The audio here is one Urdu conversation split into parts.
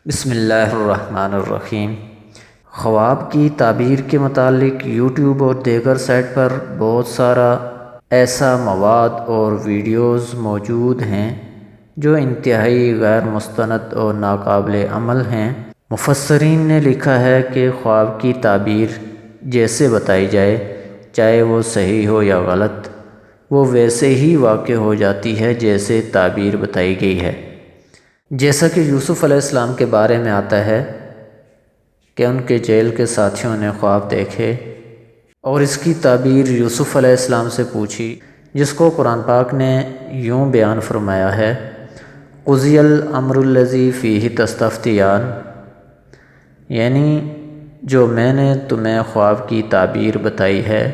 بسم اللہ الرحمن الرحیم۔ خواب کی تعبیر کے متعلق یوٹیوب اور دیگر سائٹ پر بہت سارا ایسا مواد اور ویڈیوز موجود ہیں جو انتہائی غیر مستند اور ناقابل عمل ہیں۔ مفسرین نے لکھا ہے کہ خواب کی تعبیر جیسے بتائی جائے، چاہے وہ صحیح ہو یا غلط، وہ ویسے ہی واقع ہو جاتی ہے جیسے تعبیر بتائی گئی ہے۔ جیسا کہ یوسف علیہ السلام کے بارے میں آتا ہے کہ ان کے جیل کے ساتھیوں نے خواب دیکھے اور اس کی تعبیر یوسف علیہ السلام سے پوچھی، جس کو قرآن پاک نے یوں بیان فرمایا ہے: قضی الامر الذی فیہ تستفتیان، یعنی جو میں نے تمہیں خواب کی تعبیر بتائی ہے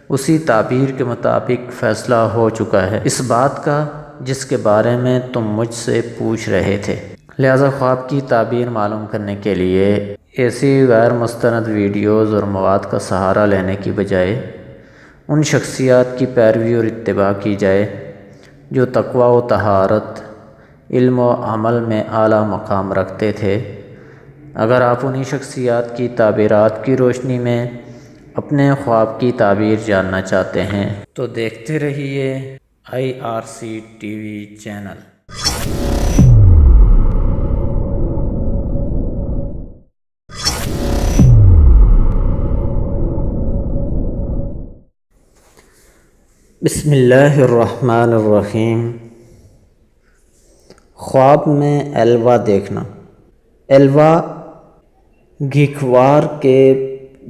اسی تعبیر کے مطابق فیصلہ ہو چکا ہے اس بات کا جس کے بارے میں تم مجھ سے پوچھ رہے تھے۔ لہذا خواب کی تعبیر معلوم کرنے کے لیے ایسی غیر مستند ویڈیوز اور مواد کا سہارا لینے کی بجائے ان شخصیات کی پیروی اور اتباع کی جائے جو تقوی و طہارت، علم و عمل میں اعلیٰ مقام رکھتے تھے۔ اگر آپ انہی شخصیات کی تعبیرات کی روشنی میں اپنے خواب کی تعبیر جاننا چاہتے ہیں تو دیکھتے رہیے IRC TV چینل۔ بسم اللہ الرحمن الرحیم۔ خواب میں الوا دیکھنا۔ الوا گھیکوار کے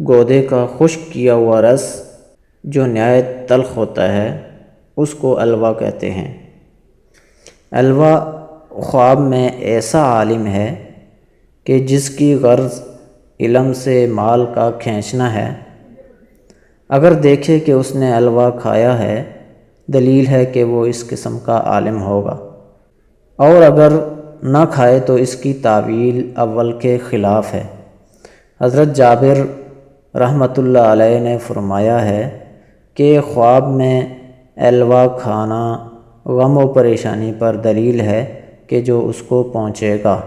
گودے کا خشک کیا ہوا رس جو نہایت تلخ ہوتا ہے اس کو الوا کہتے ہیں۔ الوا خواب میں ایسا عالم ہے کہ جس کی غرض علم سے مال کا کھینچنا ہے، اگر دیکھے کہ اس نے الوا کھایا ہے دلیل ہے کہ وہ اس قسم کا عالم ہوگا، اور اگر نہ کھائے تو اس کی تعویل اول کے خلاف ہے۔ حضرت جابر رحمۃ اللہ علیہ نے فرمایا ہے کہ خواب میں الوا کھانا غم و پریشانی پر دلیل ہے کہ جو اس کو پہنچے گا۔